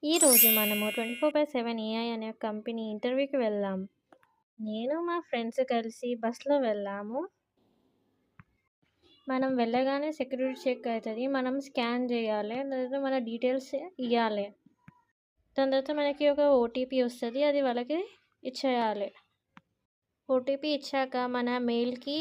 ఈరోజు మనము 24/7 ఏఐ అనే కంపెనీ ఇంటర్వ్యూకి వెళ్ళాం. నేను మా ఫ్రెండ్స్ కలిసి బస్‌లో వెళ్ళాము. మనం వెళ్ళగానే సెక్యూరిటీ చెక్ అయితది. మనం స్కాన్ చేయాలి. దాని తర్వాత మన డీటెయిల్స్ ఇయ్యాలి. దాని తర్వాత మనకి ఒక ఓటీపీ వస్తది. అది వాళ్ళకి ఇచ్చేయాలి. ఓటీపీ ఇచ్చాక మన మెయిల్‌కి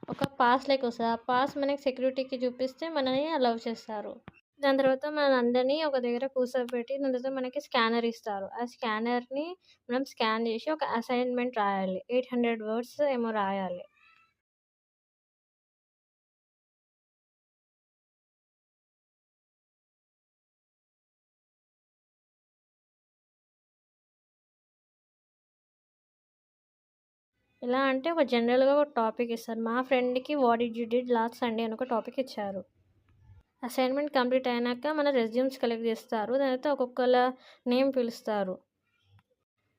ఒక పాస్ లెక్క వస్తది. ఆ పాస్ మనకి సెక్యూరిటీకి చూపిస్తే మనల్ని అలౌ చేస్తారు. దాని తర్వాత మనందరినీ ఒక దగ్గర కూర్చోబెట్టి దాని తర్వాత మనకి స్కానర్ ఇస్తారు. ఆ స్కానర్‌ని మనం స్కాన్ చేసి ఒక అసైన్‌మెంట్ రాయాలి. 800 వర్డ్స్ ఏమో రాయాలి. ఎలా అంటే ఒక జనరల్‌గా ఒక టాపిక్ ఇస్తారు. మా ఫ్రెండ్‌కి what did you did last Sunday అని ఒక టాపిక్ ఇచ్చారు. అసైన్‌మెంట్ కంప్లీట్ అయినాక మన రెజ్యూమ్స్ కలెక్ట్ చేస్తారు. దాని తర్వాత ఒక్కొక్కళ్ళ నేమ్ పిలుస్తారు.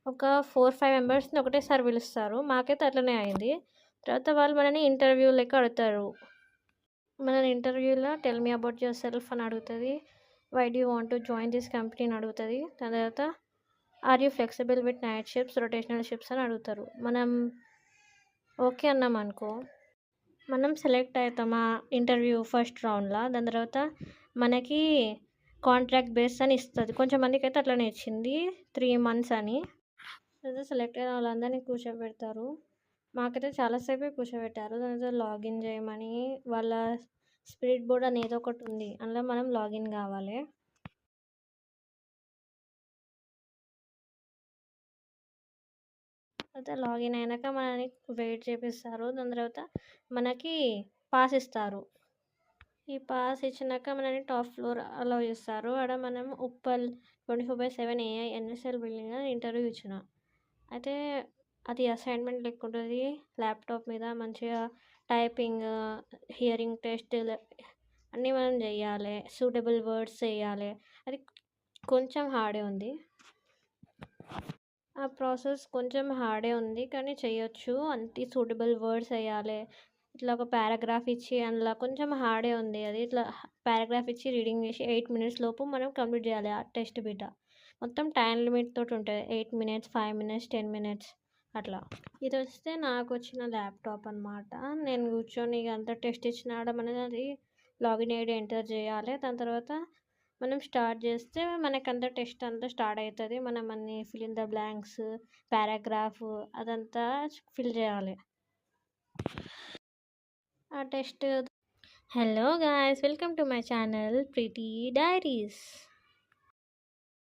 ఒక 4, 5 మెంబర్స్‌ని ఒకటేసారి పిలుస్తారు. మాకైతే అట్లనే అయింది. తర్వాత వాళ్ళు మనల్ని ఇంటర్వ్యూ లెక్క అడుగుతారు. మన ఇంటర్వ్యూలో tell me about yourself అని అడుగుతుంది. Why do you want to join this company అని అడుగుతుంది. దాని తర్వాత are you flexible with night shifts, rotational shifts అని అడుగుతారు. మనం ఓకే అన్నాం అనుకో, మనం సెలెక్ట్ అవుతాం ఆ ఇంటర్వ్యూ ఫస్ట్ రౌండ్లో. దాని తర్వాత మనకి కాంట్రాక్ట్ బేస్ అని ఇస్తుంది. కొంచెం మందికి అయితే అట్లనే ఇచ్చింది 3 months అని. తర్వాత సెలెక్ట్ అయిన వాళ్ళందరినీ కూర్చోబెడతారు. మాకైతే చాలాసేపే కూర్చోబెట్టారు. దాని తర్వాత లాగిన్ చేయమని వాళ్ళ స్పిరిట్ బోర్డ్ అని ఏదో ఒకటి ఉంది. అందులో మనం లాగిన్ కావాలి. తర్వాత లాగిన్ అయినాక మనని వెయిట్ చేపిస్తారు. దాని తర్వాత మనకి పాస్ ఇస్తారు. ఈ పాస్ ఇచ్చినాక మనని టాప్ ఫ్లోర్ అలౌ చేస్తారు. ఆడ మనం Uppal 24/7 AI NSL building interview ఇచ్చిన. అయితే అది అసైన్మెంట్ లెక్క ఉంటుంది. ల్యాప్టాప్ మీద మంచిగా టైపింగ్, హియరింగ్ టెస్ట్ అన్నీ మనం చేయాలి. సూటబుల్ వర్డ్స్ చేయాలి. అది కొంచెం హార్డే ఉంది. ఆ ప్రాసెస్ కొంచెం హార్డే ఉంది కానీ చేయొచ్చు. అంతే సూటబుల్ వర్డ్స్ వేయాలి. ఇట్లా ఒక పారాగ్రాఫ్ ఇచ్చి అందులో కొంచెం హార్డే ఉంది అది. ఇట్లా పారాగ్రాఫ్ ఇచ్చి రీడింగ్ చేసి 8 minutes లోపు మనం కంప్లీట్ చేయాలి ఆ టెస్ట్ బిట. మొత్తం టైం లిమిట్ తోటి ఉంటుంది. 8 minutes, 5 minutes, 10 minutes అట్లా. ఇది వస్తే నాకు వచ్చిన ల్యాప్టాప్ అనమాట. నేను కూర్చొని అంతా టెస్ట్ ఇచ్చినాడ అనేది అది లాగిన్ ఐడి ఎంటర్ చేయాలి. దాని తర్వాత మనం స్టార్ట్ చేస్తే మనకంతా టెస్ట్ అంతా స్టార్ట్ అవుతుంది. మనం అన్ని fill in the blanks, paragraph అదంతా ఫిల్ చేయాలి. ఆ test. Hello guys, welcome to my channel pretty diaries.